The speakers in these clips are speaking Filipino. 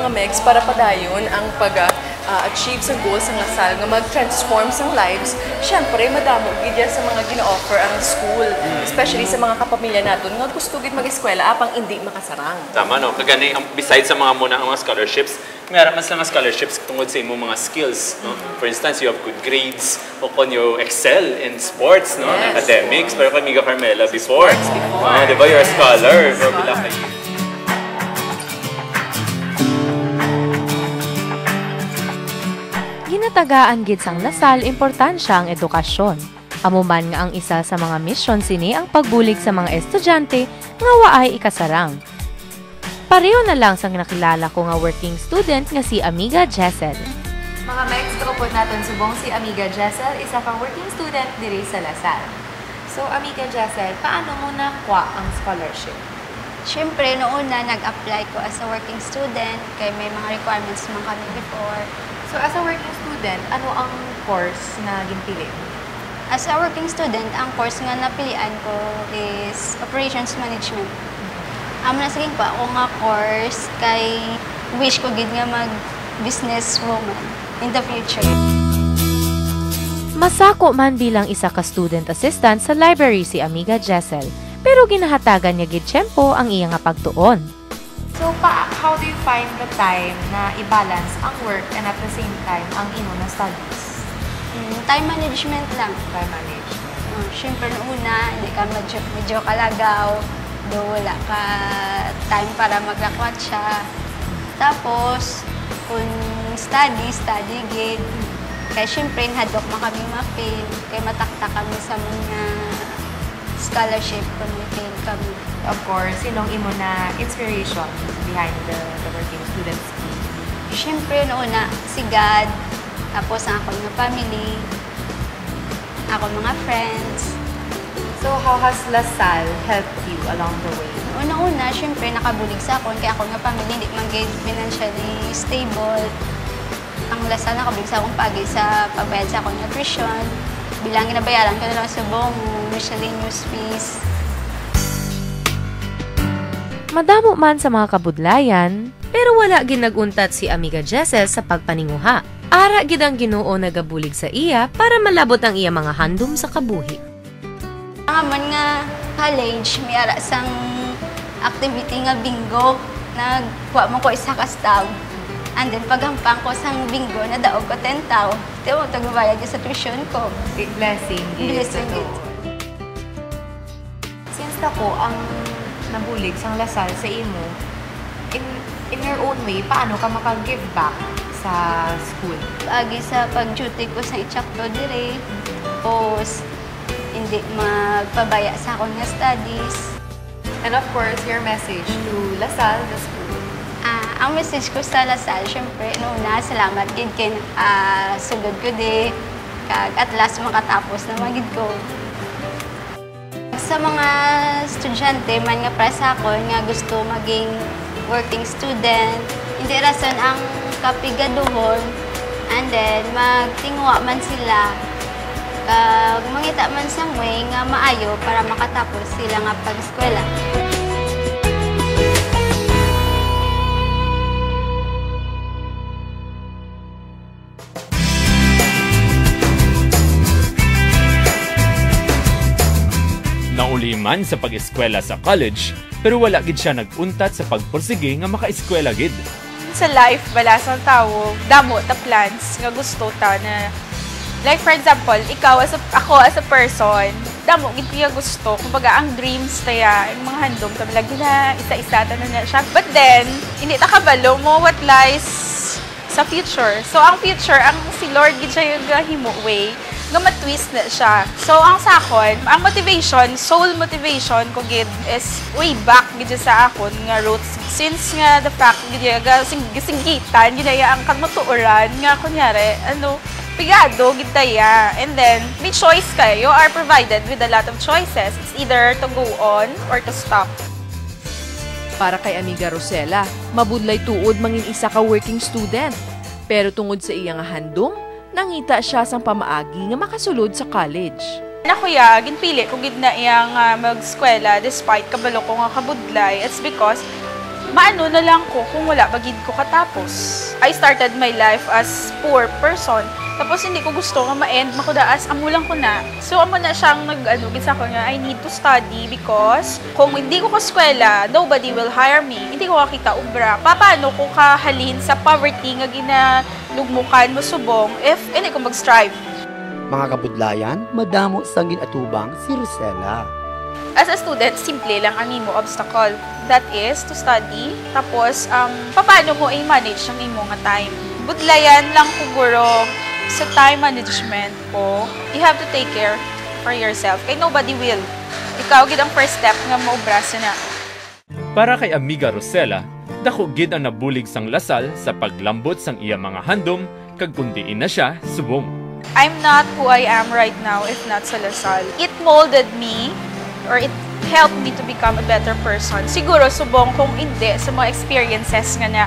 mga megs para padayon ang pag-achieve sa goals ng Lasal nga mag-transform sa lives. Siyempre, madamo gid sa mga gina-offer ang school, especially sa mga kapamilya naton nga gusto gid mag-eskwela apang hindi makasarang. Tama, no? Kagani, besides sa mga muna ang mga scholarships, mayroon mas mga scholarships tungkol sa imong mga skills, no? For instance, you have good grades, o kung you excel in sports, no? Yes. Academics, pero kay Miga Carmela before. Before. Di ba? You're a scholar. Bila kayo. Ginatagaan gid sang Lasal importansya ang edukasyon. Amuman nga ang isa sa mga misyon sini ang pagbulig sa mga estudyante nga waay ikasarang. Pareho na lang sang nakilala ko nga working student nga si Amiga Jessel. Mga Megs, po natin subong si Amiga Jessel, isa pang working student diri sa Lasal. So, Amiga Jessel, paano mo nakuha ang scholarship? Siyempre, noon na nag-apply ko as a working student, kaya may mga requirements naman kami before. So, as a working student, ano ang course na ginpili? As a working student, ang course nga napilian ko is Operations Management. Amo na saging pa ako nga course kay wish ko gid nga mag-business woman in the future. Masako man bilang isa ka student assistant sa library si Amiga Jessel, pero ginahatagan niya gid tiyempo ang iya nga pagtuon. So, how do you find the time na i-balance ang work and at the same time ang ino na studies? Time management lang. Time management. Siyempre, una, hindi ka medyo kalagaw. Wala ka time para maglakwat siya. Tapos, kung study gid. Kaya siyempre, hadok mo kami ma-fail. Kaya matakta kami sa mga scholarship kung may-fail kami. Of course, sinong imo na inspiration behind the working students? Siyempre, una, si God. Tapos, ang ako ng family. Ako mga friends. So, how has Lasal helped you along the way? Una-una, syempre, nakabulig sa akon. Kaya ako nga pamilya, hindi man financially stable. Ang Lasal, nakabulig sa akong pagi sa pagbayad sa akong nutrition. Bilang ginabayaran ko na lang sa buong miscellaneous fees. Madamo man sa mga kabudlayan, pero wala ginaguntat si Amiga Jessel sa pagpaninguha. Ara gid ang Ginoo nagabulig sa iya para malabot ang iya mga handom sa kabuhi. Ang nga college, may ara sang activity nga bingo. Nagkuha mo ko isa ka staff. And then paghampang ko sang bingo, nadaog ko 10 tao. Di mo tagabayad sa tuition ko. Blessing. Blessing it. Since ako ang nabulig sang Lasal sa imo, in your own way, paano ka maka-give back sa school? Agi sa pag-duty ko sa Ichakto dire. Tapos, hindi magpabaya sa akong nga studies. And of course, your message to Lasal, the school. Ang message ko sa Lasal, syempre, una, salamat gid kay sugod ko di. Kag at last makatapos na magid ko. Sa mga estudyante man nga para sa akon nga gusto maging working student, hindi rason ang kapigaduhon, and then magtingwa man sila. Mangita man sa way nga maayo para makatapos sila nga pag-eskwela. Nauli man sa pag-eskwela sa college, pero wala gid siya nag-untat sa pagpursige nga maka-eskwela gid. Sa life, balasang tao, damo ta plans nga gusto ta na. Like for example, ako as a person, damo gid piya gusto. Kumbaga ang dreams taya, ang mga handom kami lagi na isa-isa ta na siya. But then, hindi ta kabalo mo what lies sa future. So ang future, ang si Lord gid siya yung himo way nga matwist na siya. So ang sakon, ang motivation, soul motivation ko gid is way back gid sa akon nga roots. Since nga the fact gid gisinggitan gid ang kagmatuoran nga kunyari pigado gitaya, and then may choice kayo. You are provided with a lot of choices. It's either to go on or to stop. Para kay Amiga Rosella, mabudlay tuod mangin isa ka working student. Pero tungod sa iya nga handom, nangita siya sang pamaagi nga makasulod sa college. Na kuya, ginpili ko gid na iyang mag-eskwela despite kabalo ko nga kabudlay. It's because maano na lang ko kung wala bagid ko katapos. I started my life as poor person. Tapos hindi ko gusto nga ma-end makudaas amulang ko na. So amo na siyang gisa ko nga I need to study because kung hindi ko kaskwela, nobody will hire me. Hindi ko kakita ubra. Paano ko kahalin sa poverty nga ginalugmukan mo subong if hindi ko mag-strive? Mga kabudlayan, madamo sang ginatubang si Rosella. As a student, simple lang ang imo obstacle. That is to study. Tapos, paano mo i-manage ang imo nga time? Budlayan lang siguro sa time management po, you have to take care for yourself. Kay nobody will. Ikaw gid ang first step nga maubrasa na. Para kay Amiga Rosella, dako gid ang nabulig sang lasal sa paglambot sang iya mga handom kag kundiin na siya subong. I'm not who I am right now if not sa Lasal. It molded me or it helped me to become a better person. Siguro subong kung hindi sa mga experiences nga na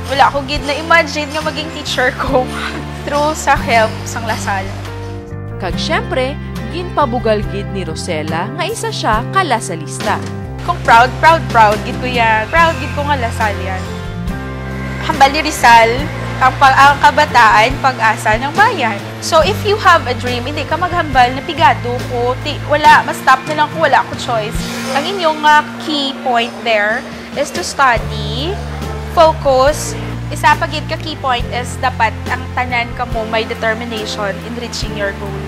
wala ko gid na imagine nga maging teacher ko through sa help sang Lasal. Kag syempre, ginpabugal gid ni Rosella nga isa siya kalasalista. Kung proud gid ko yan. Proud gid ko nga Lasal yan. Hambal ni Rizal, ang kabataan, pag-asa ng bayan. So if you have a dream, hindi ka maghambal na pigado ko, ma-stop na lang ko, wala ko choice. Ang inyong key point there is to study, focus. Isa pa gid ka key point is dapat ang tanan ka mo may determination in reaching your goal.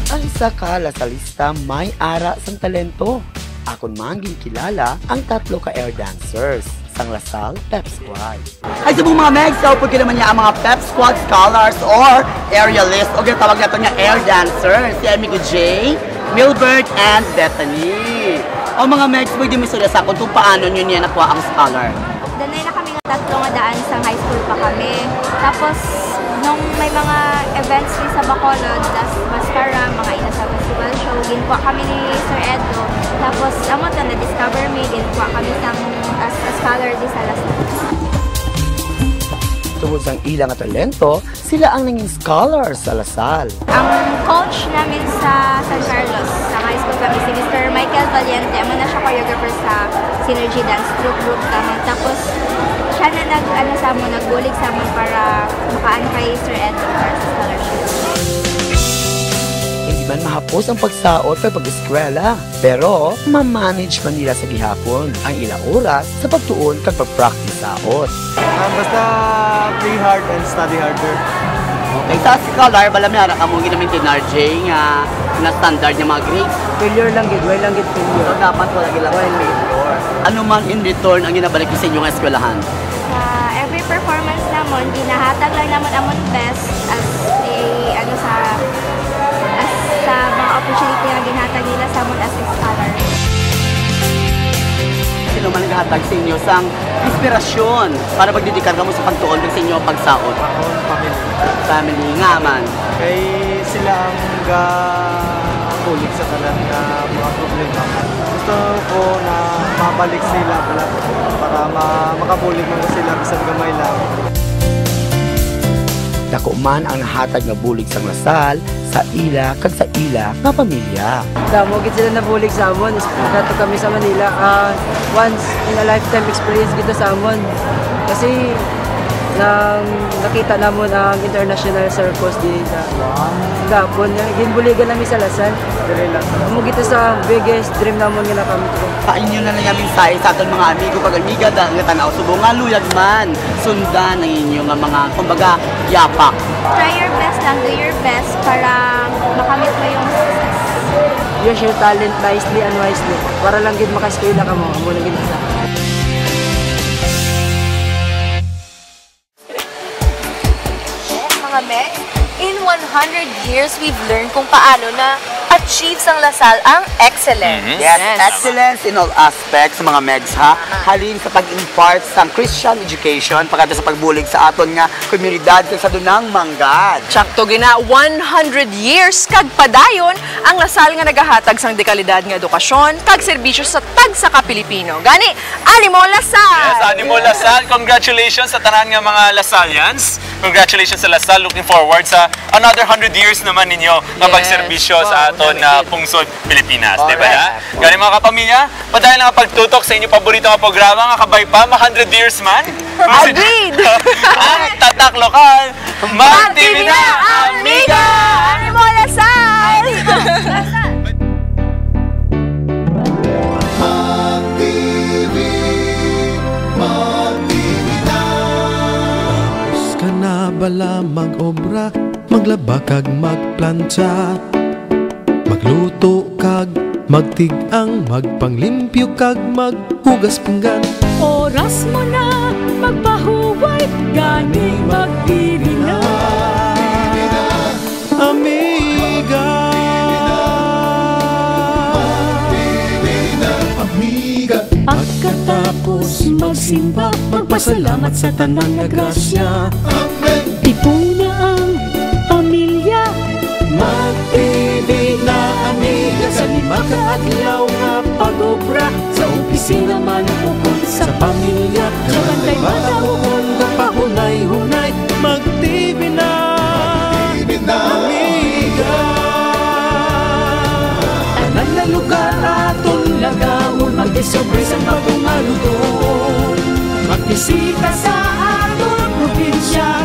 Ang isa ka lasalista may ara sang talento. Akon man kilala ang tatlo ka air dancers sang Lasal Pep Squad. Ay subong mga Meg, so pag naman niya ang mga Pep Squad scholars or aerialist o tawag nato niya air dancers, si Amigo J, Milbert, and Bethany. O mga Meg, pwede mo sila sa kung paano nyo niya nakuha ang scholar. Danay na kami nga tatlo nga daan sa high school pa kami. Tapos, nung may mga events ni sa Bacolod, tas mascara, mga ina sa festival show, ginkuha kami ni Sir Edo. Tapos, amot na na-discover me, ginkuha kami as a scholar di sa Lasal. Tungod sang ilang at talento, sila ang naging scholar sa Lasal. Ang coach namin sa San Carlos, sa high school kami, si Mr. Michael Valiente, amo na siya choreographer sa Synergy Dance Group naman. Tapos, siya na nagbulig sa amon para makaan kay Sir Ed para sa scholarship. Hindi man mahapos ang pagsaot kay pag-eskwela, pero ma-manage man nila sa gihapon ang ilang oras sa pagtuon kag pag-practice saot. Basta play hard and study harder. Okay, sa scholar, bala may harap among ginamit ni RJ nga na standard niya mga grades. Failure lang gid, way lang gid failure. So, dapat wala gilang failure. Ano man in return ang ginabalik sa inyong eskwelahan? Sa every performance namon, ginahatag lang naman amon best as sa mga opportunity na ginhatag nila sa amon as a scholar. Sino man naghatag sa inyo sang inspirasyon para magdedikar ka mo sa pagtuon sa inyong pagsaot? Ako, family. Family nga man. Kay sila ang gabulig sa tanan nga mga problema. Gusto ko na mabalik sila para makabulig mo sila bisan gamay lang. Dako man ang nahatag nga bulig sang Lasal sa ila kag sa ila nga pamilya. Damo gid sila nabulig sa amon. Dato kami sa Manila. Once in a lifetime experience gito sa amon. Kasi nang nakita namon ang international circus din sa Gapon. Ginbuligan namin sa Lasal. Amo gito sa biggest dream namon nga nakamit ko. Painyo na lang namin sa aton mga amigo kag amiga da nga tanaw subong nga luyag man. Sundan ang inyo nga mga kumbaga yapak. Try your best lang, do your best para makamit mo yung success. Use your talent wisely and wisely. Para lang gid makaeskwela ka mo. Amo lang gid sa. Mga Meg, in 100 years, we've learned kung paano na ma-achieve sang Lasal ang excellence. Yes, excellence in all aspects, mga megs ha. Halin sa pag-impart sa Christian education pagkata sa pagbulig sa aton nga komunidad sa dunang manggad. Sakto gina 100 years kag padayon ang Lasal nga nagahatag sang dekalidad nga edukasyon kag serbisyo sa tagsa ka Pilipino. Gani, Animo Lasal! Yes, Animo Lasal. Congratulations sa tanan nga mga Lasalians. Congratulations sa Lasal. Looking forward sa another 100 years naman ninyo na pagserbisyo sa aton na pungsod Pilipinas. Di ba na? Gani mga kapamilya, padahil nga pagtutok sa inyong paborito nga programa nga kabay pa, 100 years man. Agreed! Ang tatak lokal, mag-TV na, amiga! Animo Lasal! Tapos ka na bala mag-obra, maglaba kag magplantsa, magluto kag magtigang, magpanglimpyo kag maghugas pinggan. Oras mo na magpahuway, gani mag-TV na. Amiga, amiga. Pagkatapos magsimba, magpasalamat sa tanang nga grasya. Tipong na ang pamilya, Mag-TV na amiga, sa lima ka adlaw nga pag-obra, sa opisina man ukol sa pamilya, sa bantay matawon nga pahunay-hunay. Mag-TV na, amiga. Tanan na lugar aton lagawon, mag-isobre sa bagong aluton. Magbisita sa aton probinsya,